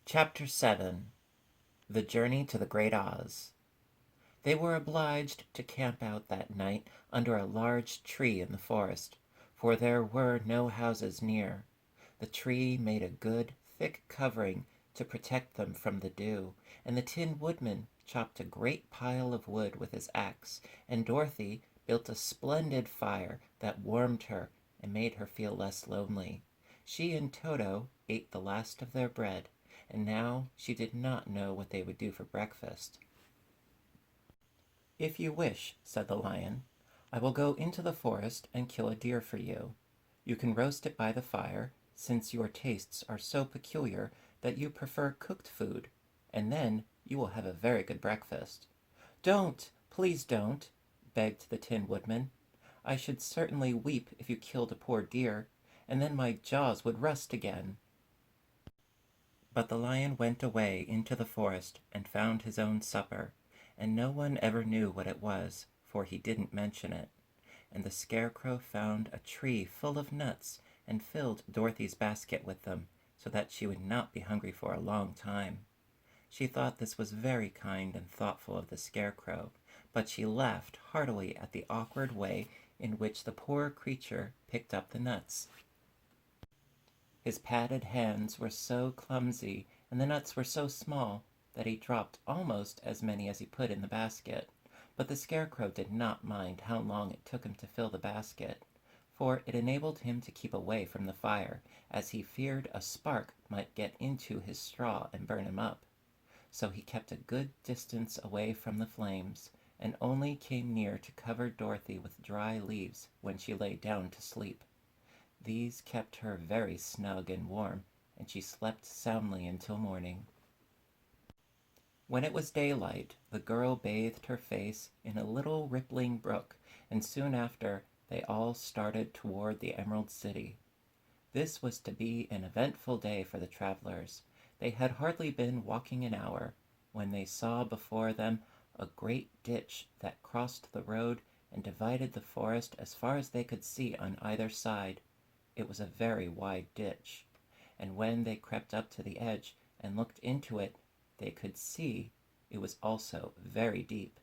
Chapter 7. The Journey to the Great Oz. They were obliged to camp out that night under a large tree in the forest, for there were no houses near. The tree made a good, thick covering to protect them from the dew, and the Tin Woodman chopped a great pile of wood with his axe, and Dorothy built a splendid fire that warmed her and made her feel less lonely. She and Toto ate the last of their bread, and now she did not know what they would do for breakfast. "If you wish," said the lion, "I will go into the forest and kill a deer for you. You can roast it by the fire, since your tastes are so peculiar that you prefer cooked food, and then you will have a very good breakfast." "Don't! Please don't!" begged the Tin Woodman. "I should certainly weep if you killed a poor deer, and then my jaws would rust again." But the lion went away into the forest and found his own supper, and no one ever knew what it was, for he didn't mention it. And the Scarecrow found a tree full of nuts and filled Dorothy's basket with them, so that she would not be hungry for a long time. She thought this was very kind and thoughtful of the Scarecrow, but she laughed heartily at the awkward way in which the poor creature picked up the nuts. His padded hands were so clumsy and the nuts were so small that he dropped almost as many as he put in the basket. But the Scarecrow did not mind how long it took him to fill the basket, for it enabled him to keep away from the fire, as he feared a spark might get into his straw and burn him up. So he kept a good distance away from the flames, and only came near to cover Dorothy with dry leaves when she lay down to sleep. These kept her very snug and warm, and she slept soundly until morning. When it was daylight, the girl bathed her face in a little rippling brook, and soon after they all started toward the Emerald City. This was to be an eventful day for the travelers. They had hardly been walking an hour when they saw before them a great ditch that crossed the road and divided the forest as far as they could see on either side. It was a very wide ditch, and when they crept up to the edge and looked into it, they could see it was also very deep,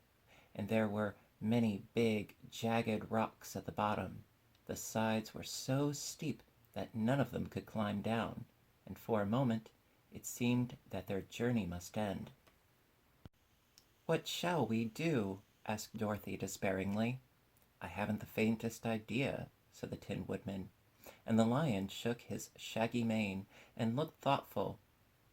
and there were many big, jagged rocks at the bottom. The sides were so steep that none of them could climb down, and for a moment it seemed that their journey must end. "What shall we do?" asked Dorothy despairingly. "I haven't the faintest idea," said the Tin Woodman, and the lion shook his shaggy mane and looked thoughtful.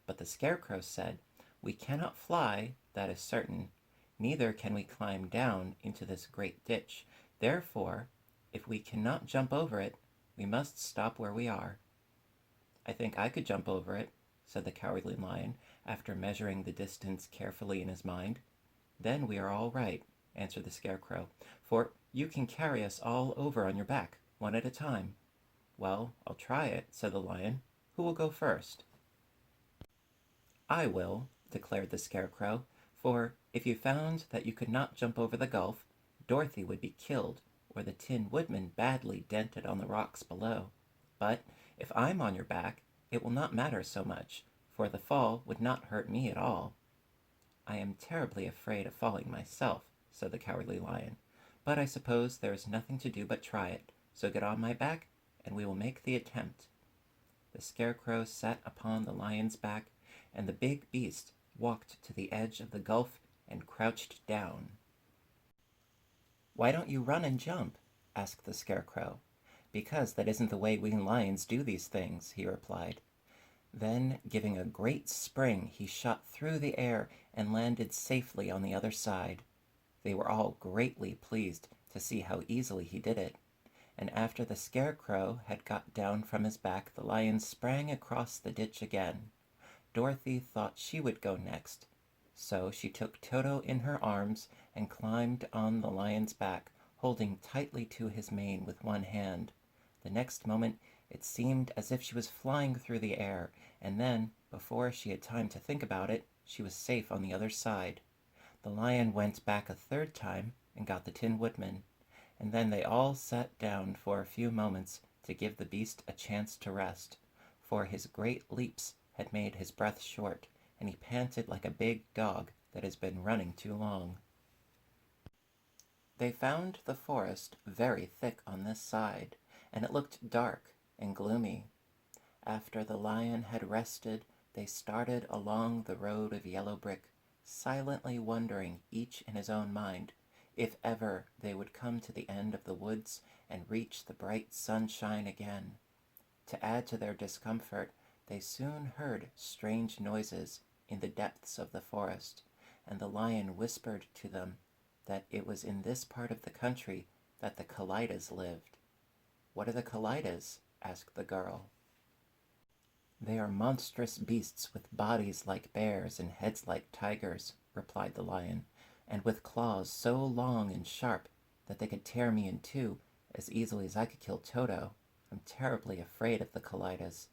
But the Scarecrow said, "We cannot fly, that is certain. Neither can we climb down into this great ditch. Therefore, if we cannot jump over it, we must stop where we are." "I think I could jump over it," said the Cowardly Lion, after measuring the distance carefully in his mind. "Then we are all right," answered the Scarecrow, "for you can carry us all over on your back, one at a time." "Well, I'll try it," said the lion. "Who will go first?" "I will," declared the Scarecrow, "for if you found that you could not jump over the gulf, Dorothy would be killed, or the Tin Woodman badly dented on the rocks below. But if I'm on your back, it will not matter so much, for the fall would not hurt me at all." "I am terribly afraid of falling myself," said the Cowardly Lion, "but I suppose there is nothing to do but try it, so get on my back and we will make the attempt." The Scarecrow sat upon the lion's back, and the big beast walked to the edge of the gulf and crouched down. "Why don't you run and jump?" asked the Scarecrow. "Because that isn't the way we lions do these things," he replied. Then, giving a great spring, he shot through the air and landed safely on the other side. They were all greatly pleased to see how easily he did it, and after the Scarecrow had got down from his back, the lion sprang across the ditch again. Dorothy thought she would go next, so she took Toto in her arms and climbed on the lion's back, holding tightly to his mane with one hand. The next moment it seemed as if she was flying through the air, and then, before she had time to think about it, she was safe on the other side. The lion went back a third time and got the Tin Woodman, and then they all sat down for a few moments to give the beast a chance to rest, for his great leaps had made his breath short, and he panted like a big dog that has been running too long. They found the forest very thick on this side, and it looked dark and gloomy. After the lion had rested, they started along the road of yellow brick, silently wondering, each in his own mind, if ever they would come to the end of the woods and reach the bright sunshine again. To add to their discomfort, they soon heard strange noises in the depths of the forest, and the lion whispered to them that it was in this part of the country that the Kallidas lived. "What are the Kallidas?" asked the girl. "They are monstrous beasts with bodies like bears and heads like tigers," replied the lion, "and with claws so long and sharp that they could tear me in two as easily as I could kill Toto. I'm terribly afraid of the Kallidas."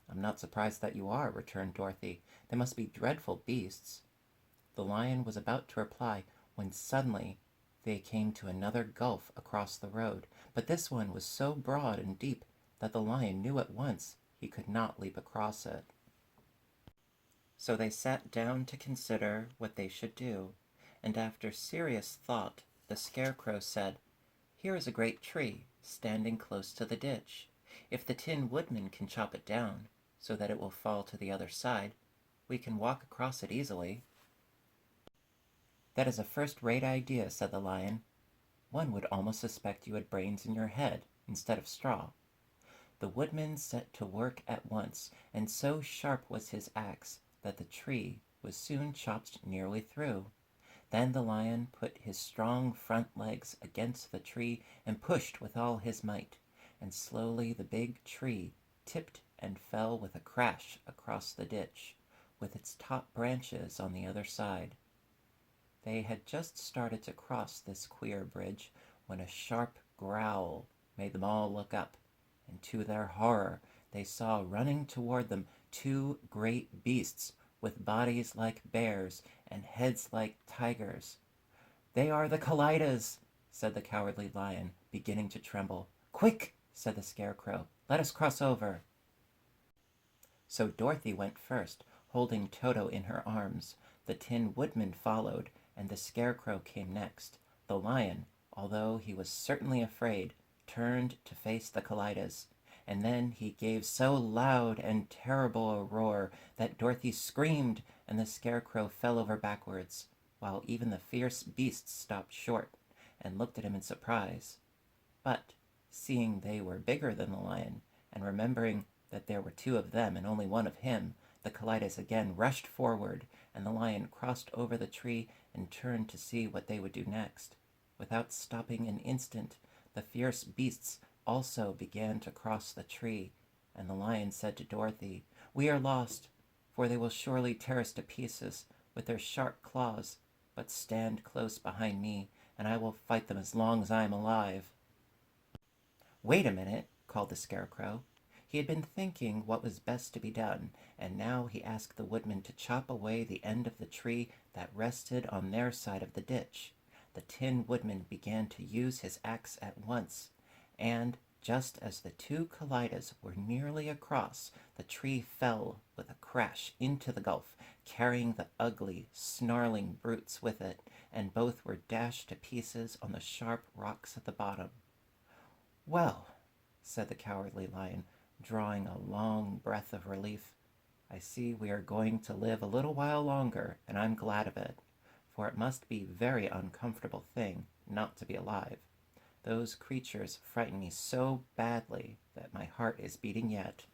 "I'm not surprised that you are," returned Dorothy. "They must be dreadful beasts." The lion was about to reply when suddenly they came to another gulf across the road, but this one was so broad and deep that the lion knew at once he could not leap across it. So they sat down to consider what they should do, and after serious thought, the Scarecrow said, "Here is a great tree, standing close to the ditch. If the Tin Woodman can chop it down, so that it will fall to the other side, we can walk across it easily." "That is a first-rate idea," said the lion. "One would almost suspect you had brains in your head instead of straw." The woodman set to work at once, and so sharp was his axe that the tree was soon chopped nearly through. Then the lion put his strong front legs against the tree and pushed with all his might, and slowly the big tree tipped and fell with a crash across the ditch, with its top branches on the other side. They had just started to cross this queer bridge when a sharp growl made them all look up, and to their horror they saw running toward them two great beasts with bodies like bears and heads like tigers. "They are the Kallidas," said the Cowardly Lion, beginning to tremble. "Quick!" said the Scarecrow. "Let us cross over." So Dorothy went first, holding Toto in her arms. The Tin Woodman followed, and the Scarecrow came next. The lion, although he was certainly afraid, turned to face the Kallidas, and then he gave so loud and terrible a roar that Dorothy screamed and the Scarecrow fell over backwards, while even the fierce beasts stopped short and looked at him in surprise. But, seeing they were bigger than the lion, and remembering that there were two of them and only one of him, the Kallidas again rushed forward, and the lion crossed over the tree and turned to see what they would do next. Without stopping an instant, the fierce beasts also began to cross the tree, and the lion said to Dorothy, "We are lost, for they will surely tear us to pieces with their sharp claws, but stand close behind me, and I will fight them as long as I am alive." "Wait a minute," called the Scarecrow. He had been thinking what was best to be done, and now he asked the woodman to chop away the end of the tree that rested on their side of the ditch. The Tin Woodman began to use his axe at once, and just as the two Kallidas were nearly across, the tree fell with a crash into the gulf, carrying the ugly, snarling brutes with it, and both were dashed to pieces on the sharp rocks at the bottom. "Well," said the Cowardly Lion, drawing a long breath of relief, "I see we are going to live a little while longer, and I'm glad of it, for it must be a very uncomfortable thing not to be alive. Those creatures frighten me so badly that my heart is beating yet."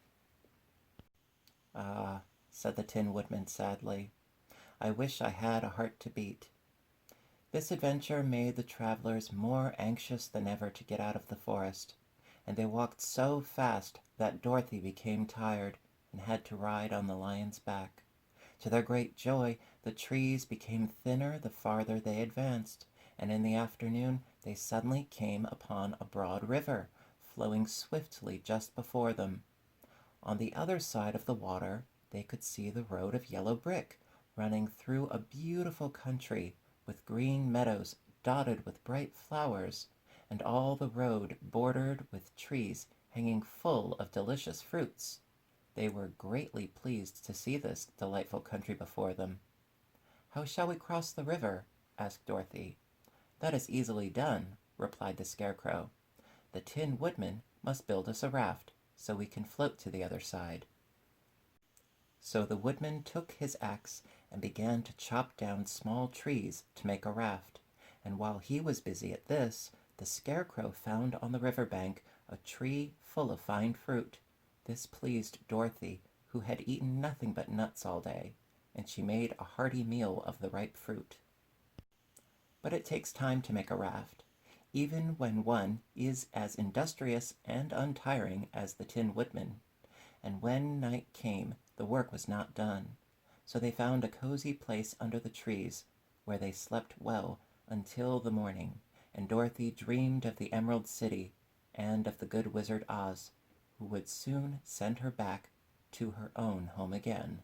"Ah," said the Tin Woodman sadly, "I wish I had a heart to beat." This adventure made the travelers more anxious than ever to get out of the forest, and they walked so fast that Dorothy became tired and had to ride on the lion's back. To their great joy, the trees became thinner the farther they advanced, and in the afternoon they suddenly came upon a broad river, flowing swiftly just before them. On the other side of the water they could see the road of yellow brick, running through a beautiful country, with green meadows dotted with bright flowers, and all the road bordered with trees hanging full of delicious fruits. They were greatly pleased to see this delightful country before them. "How shall we cross the river?" asked Dorothy. "That is easily done," replied the Scarecrow. "The Tin Woodman must build us a raft, so we can float to the other side." So the Woodman took his axe and began to chop down small trees to make a raft, and while he was busy at this, the Scarecrow found on the river bank a tree full of fine fruit. This pleased Dorothy, who had eaten nothing but nuts all day, and she made a hearty meal of the ripe fruit. But it takes time to make a raft, even when one is as industrious and untiring as the Tin Woodman, and when night came the work was not done. So they found a cozy place under the trees, where they slept well until the morning, and Dorothy dreamed of the Emerald City and of the good Wizard Oz, who would soon send her back to her own home again.